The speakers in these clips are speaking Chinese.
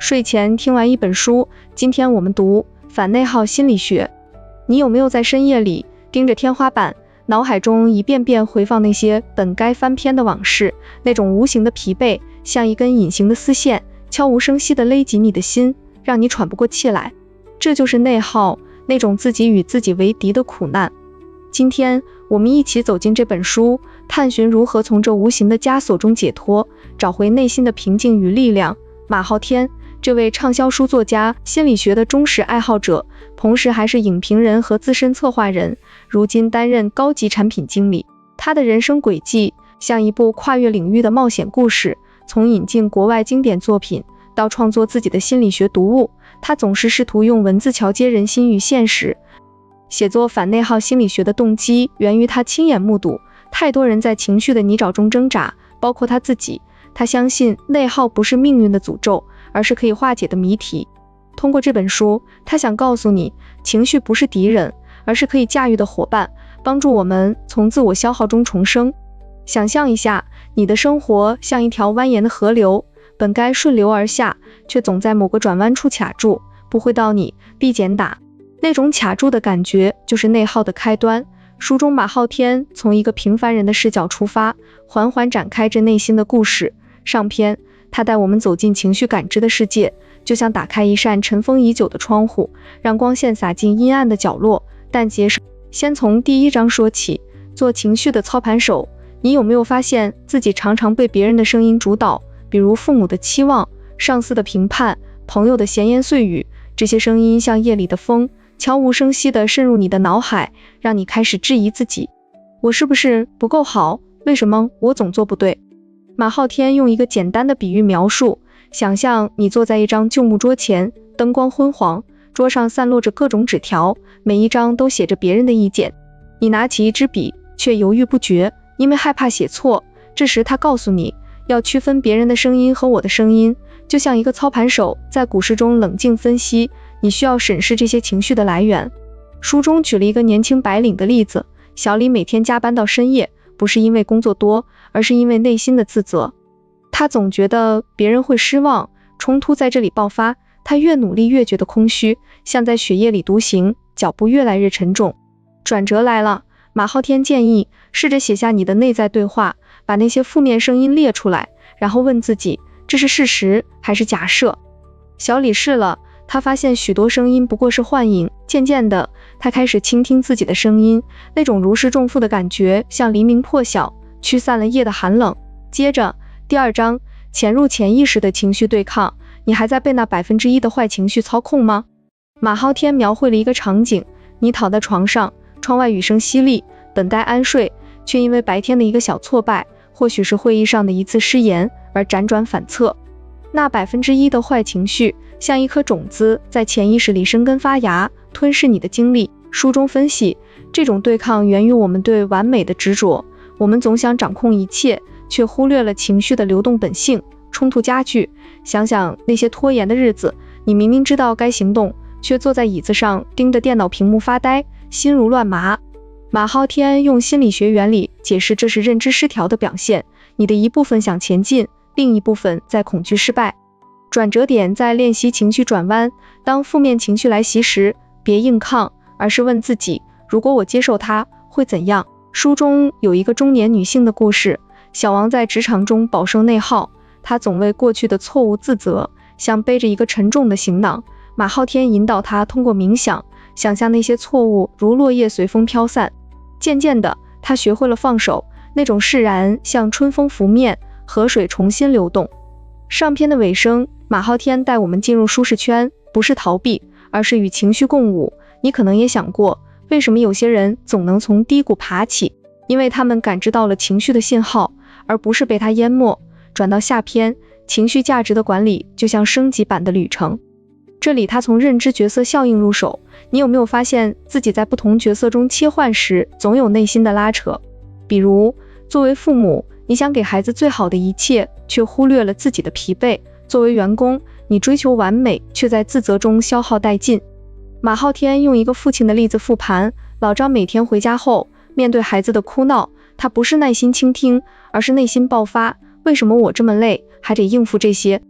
睡前听完一本书，今天我们读反内耗心理学。你有没有在深夜里盯着天花板，脑海中一遍遍回放那些本该翻篇的往事？那种无形的疲惫，像一根隐形的丝线，悄无声息地勒紧你的心，让你喘不过气来。这就是内耗，那种自己与自己为敌的苦难。今天我们一起走进这本书，探寻如何从这无形的枷锁中解脱，找回内心的平静与力量。马昊天，这位畅销书作家，心理学的忠实爱好者，同时还是影评人和资深策划人，如今担任高级产品经理。他的人生轨迹像一部跨越领域的冒险故事，从引进国外经典作品到创作自己的心理学读物，他总是试图用文字桥接人心与现实。写作反内耗心理学的动机源于他亲眼目睹太多人在情绪的泥沼中挣扎，包括他自己。他相信内耗不是命运的诅咒，而是可以化解的谜题。通过这本书，他想告诉你，情绪不是敌人，而是可以驾驭的伙伴，帮助我们从自我消耗中重生。想象一下，你的生活像一条蜿蜒的河流，本该顺流而下，却总在某个转弯处卡住，不会到你必减打。那种卡住的感觉就是内耗的开端。书中马昊天从一个平凡人的视角出发，缓缓展开这内心的故事。上篇他带我们走进情绪感知的世界，就像打开一扇尘封已久的窗户，让光线洒进阴暗的角落。但先从第一章说起，做情绪的操盘手。你有没有发现自己常常被别人的声音主导，比如父母的期望、上司的评判、朋友的闲言碎语？这些声音像夜里的风，悄无声息地渗入你的脑海，让你开始质疑自己。我是不是不够好？为什么我总做不对？马昊天用一个简单的比喻描述，想象你坐在一张旧木桌前，灯光昏黄，桌上散落着各种纸条，每一张都写着别人的意见。你拿起一支笔，却犹豫不决，因为害怕写错。这时他告诉你，要区分别人的声音和我的声音，就像一个操盘手在股市中冷静分析，你需要审视这些情绪的来源。书中举了一个年轻白领的例子，小李每天加班到深夜，不是因为工作多，而是因为内心的自责。他总觉得别人会失望，冲突在这里爆发，他越努力越觉得空虚，像在血液里独行，脚步越来越沉重。转折来了，马昊天建议试着写下你的内在对话，把那些负面声音列出来，然后问自己，这是事实还是假设？小李试了，他发现许多声音不过是幻影。渐渐的，他开始倾听自己的声音，那种如释重负的感觉像黎明破晓，驱散了夜的寒冷。接着第二章，潜入潜意识的情绪对抗。你还在被那1%的坏情绪操控吗？马昊天描绘了一个场景，你躺在床上，窗外雨声淅沥，本该安睡，却因为白天的一个小挫败，或许是会议上的一次失言，而辗转反侧。那1%的坏情绪像一颗种子，在潜意识里生根发芽，吞噬你的精力。书中分析，这种对抗源于我们对完美的执着，我们总想掌控一切，却忽略了情绪的流动本性。冲突加剧，想想那些拖延的日子，你明明知道该行动，却坐在椅子上盯着电脑屏幕发呆，心如乱麻。马昊天用心理学原理解释，这是认知失调的表现，你的一部分想前进，另一部分在恐惧失败。转折点在练习情绪转弯，当负面情绪来袭时，别硬抗，而是问自己，如果我接受它，会怎样？书中有一个中年女性的故事，小王在职场中饱受内耗，她总为过去的错误自责，像背着一个沉重的行囊。马昊天引导她通过冥想，想象那些错误如落叶随风飘散。渐渐的，她学会了放手，那种释然像春风拂面，河水重新流动。上篇的尾声，马昊天带我们进入舒适圈，不是逃避，而是与情绪共舞。你可能也想过，为什么有些人总能从低谷爬起？因为他们感知到了情绪的信号，而不是被它淹没。转到下篇，情绪价值的管理就像升级版的旅程。这里他从认知角色效应入手，你有没有发现自己在不同角色中切换时，总有内心的拉扯？比如，作为父母，你想给孩子最好的一切，却忽略了自己的疲惫；作为员工，你追求完美，却在自责中消耗殆尽。马昊天用一个父亲的例子复盘，老张每天回家后，面对孩子的哭闹，他不是耐心倾听，而是内心爆发。为什么我这么累，还得应付这些？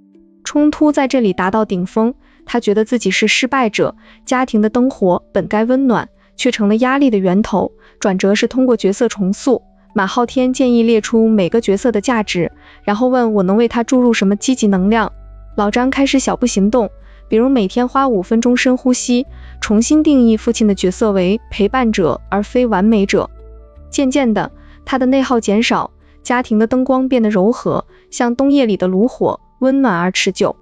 冲突在这里达到顶峰，他觉得自己是失败者，家庭的灯火本该温暖，却成了压力的源头。转折是通过角色重塑，马昊天建议列出每个角色的价值，然后问我能为他注入什么积极能量。老张开始小步行动，比如每天花5分钟深呼吸，重新定义父亲的角色为陪伴者而非完美者。渐渐的，他的内耗减少，家庭的灯光变得柔和，像冬夜里的炉火，温暖而持久。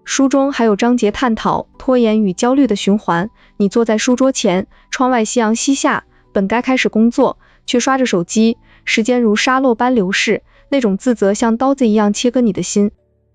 书中还有章节探讨拖延与焦虑的循环。你坐在书桌前，窗外夕阳西下，本该开始工作，却刷着手机，时间如沙漏般流逝，那种自责像刀子一样切割你的心。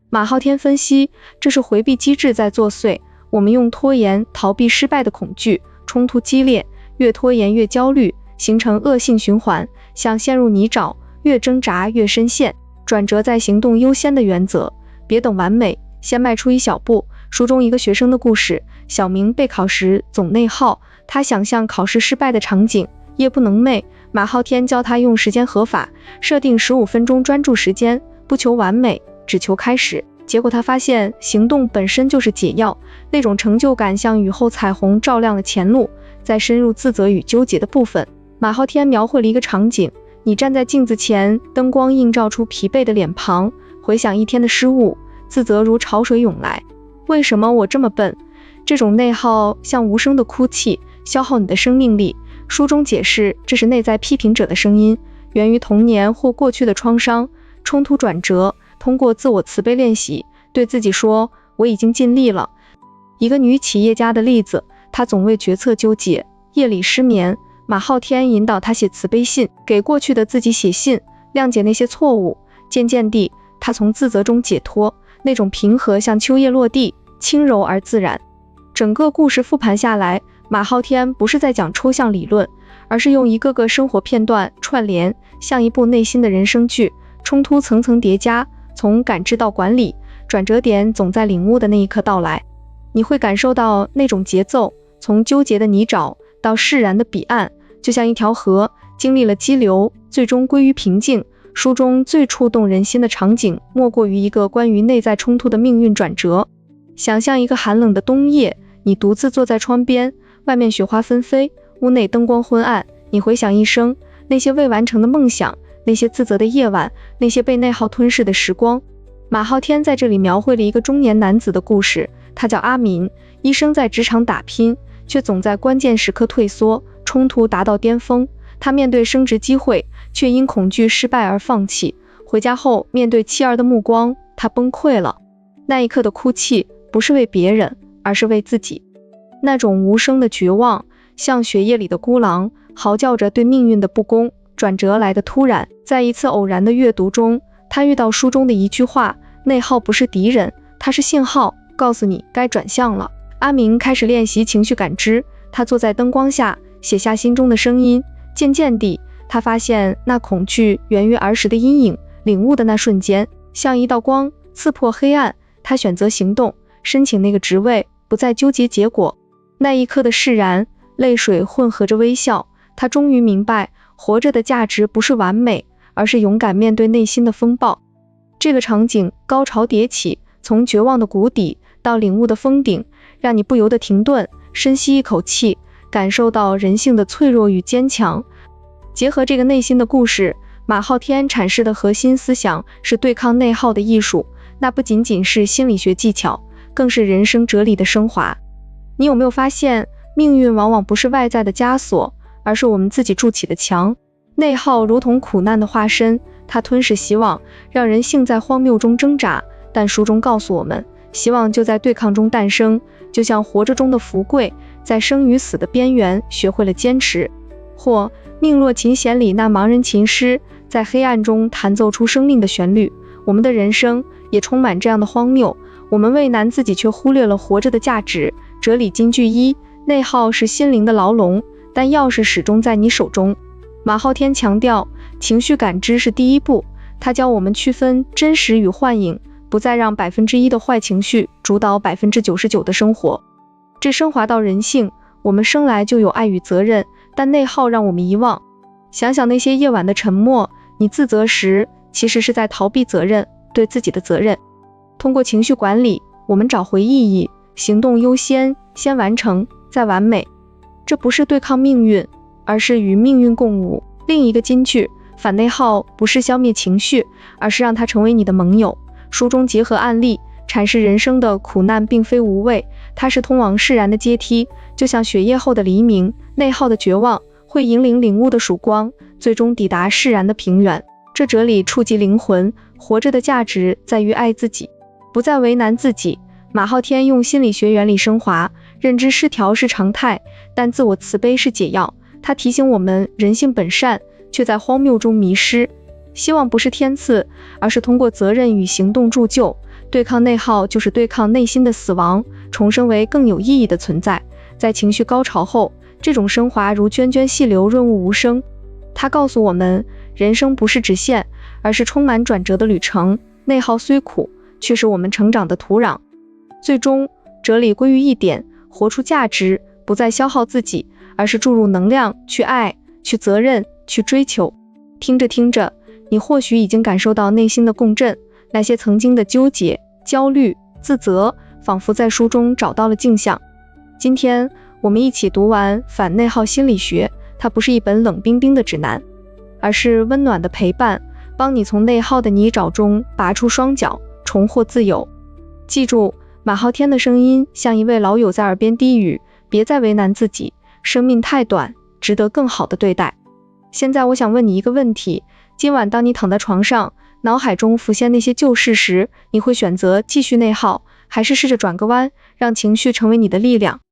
马昊天分析，这是回避机制在作祟，我们用拖延逃避失败的恐惧，冲突激烈，越拖延越焦虑，形成恶性循环，像陷入泥沼，越挣扎越深陷。转折在行动优先的原则，别等完美，先迈出一小步。书中一个学生的故事，小明备考时总内耗，他想象考试失败的场景，夜不能寐。马昊天教他用时间合法，设定15分钟专注时间，不求完美，只求开始。结果他发现行动本身就是解药，那种成就感像雨后彩虹照亮了前路。在深入自责与纠结的部分，马昊天描绘了一个场景，你站在镜子前，灯光映照出疲惫的脸庞，回想一天的失误，自责如潮水涌来。为什么我这么笨？这种内耗像无声的哭泣，消耗你的生命力。书中解释，这是内在批评者的声音，源于童年或过去的创伤。冲突转折，通过自我慈悲练习，对自己说，我已经尽力了。一个女企业家的例子，她总为决策纠结，夜里失眠，马昊天引导她写慈悲信，给过去的自己写信，谅解那些错误。渐渐地，她从自责中解脱，那种平和像秋叶落地，轻柔而自然。整个故事复盘下来，马昊天不是在讲抽象理论，而是用一个个生活片段串联，像一部内心的人生剧，冲突层层叠加，从感知到管理，转折点总在领悟的那一刻到来。你会感受到那种节奏，从纠结的泥沼到释然的彼岸，就像一条河，经历了激流，最终归于平静。书中最触动人心的场景，莫过于一个关于内在冲突的命运转折。想象一个寒冷的冬夜，你独自坐在窗边，外面雪花纷飞，屋内灯光昏暗，你回想一生，那些未完成的梦想，那些自责的夜晚，那些被内耗吞噬的时光。马昊天在这里描绘了一个中年男子的故事，他叫阿民，一生在职场打拼，却总在关键时刻退缩，冲突达到巅峰。他面对升职机会，却因恐惧失败而放弃。回家后，面对妻儿的目光，他崩溃了。那一刻的哭泣，不是为别人，而是为自己。那种无声的绝望，像雪夜里的孤狼，嚎叫着对命运的不公。转折来的突然，在一次偶然的阅读中，他遇到书中的一句话，内耗不是敌人，它是信号，告诉你该转向了。阿明开始练习情绪感知，他坐在灯光下，写下心中的声音。渐渐地，他发现那恐惧源于儿时的阴影，领悟的那瞬间，像一道光刺破黑暗。他选择行动，申请那个职位，不再纠结结果。那一刻的释然，泪水混合着微笑，他终于明白，活着的价值不是完美，而是勇敢面对内心的风暴。这个场景高潮迭起，从绝望的谷底到领悟的峰顶，让你不由得停顿，深吸一口气，感受到人性的脆弱与坚强。结合这个内心的故事，马昊天阐释的核心思想是对抗内耗的艺术，那不仅仅是心理学技巧，更是人生哲理的升华。你有没有发现，命运往往不是外在的枷锁，而是我们自己筑起的墙？内耗如同苦难的化身，它吞噬希望，让人性在荒谬中挣扎。但书中告诉我们，希望就在对抗中诞生，就像活着中的福贵，在生与死的边缘学会了坚持。或命若琴弦里那盲人琴师，在黑暗中弹奏出生命的旋律。我们的人生也充满这样的荒谬，我们为难自己，却忽略了活着的价值。哲理金句一：内耗是心灵的牢笼，但钥匙始终在你手中。马昊天强调，情绪感知是第一步，他教我们区分真实与幻影，不再让1%的坏情绪主导99%的生活。这升华到人性，我们生来就有爱与责任，但内耗让我们遗忘。想想那些夜晚的沉默，你自责时，其实是在逃避责任，对自己的责任。通过情绪管理，我们找回意义，行动优先，先完成，再完美。这不是对抗命运，而是与命运共舞。另一个金句，反内耗不是消灭情绪，而是让它成为你的盟友。书中结合案例，阐释人生的苦难并非无谓，它是通往释然的阶梯，就像雪夜后的黎明，内耗的绝望会引领领悟的曙光，最终抵达释然的平原。这哲理触及灵魂，活着的价值在于爱自己，不再为难自己。马昊天用心理学原理升华，认知失调是常态，但自我慈悲是解药。他提醒我们，人性本善，却在荒谬中迷失。希望不是天赐，而是通过责任与行动铸就。对抗内耗就是对抗内心的死亡，重生为更有意义的存在。在情绪高潮后，这种升华如涓涓细流，润物无声。它告诉我们，人生不是直线，而是充满转折的旅程。内耗虽苦，却是我们成长的土壤。最终，哲理归于一点，活出价值，不再消耗自己，而是注入能量，去爱，去责任，去追求。听着听着，你或许已经感受到内心的共振，那些曾经的纠结、焦虑、自责，仿佛在书中找到了镜像。今天，我们一起读完《反内耗心理学》，它不是一本冷冰冰的指南，而是温暖的陪伴，帮你从内耗的泥沼中拔出双脚，重获自由。记住，马昊天的声音像一位老友在耳边低语，别再为难自己，生命太短，值得更好的对待。现在我想问你一个问题，今晚当你躺在床上，脑海中浮现那些旧事时，你会选择继续内耗，还是试着转个弯，让情绪成为你的力量？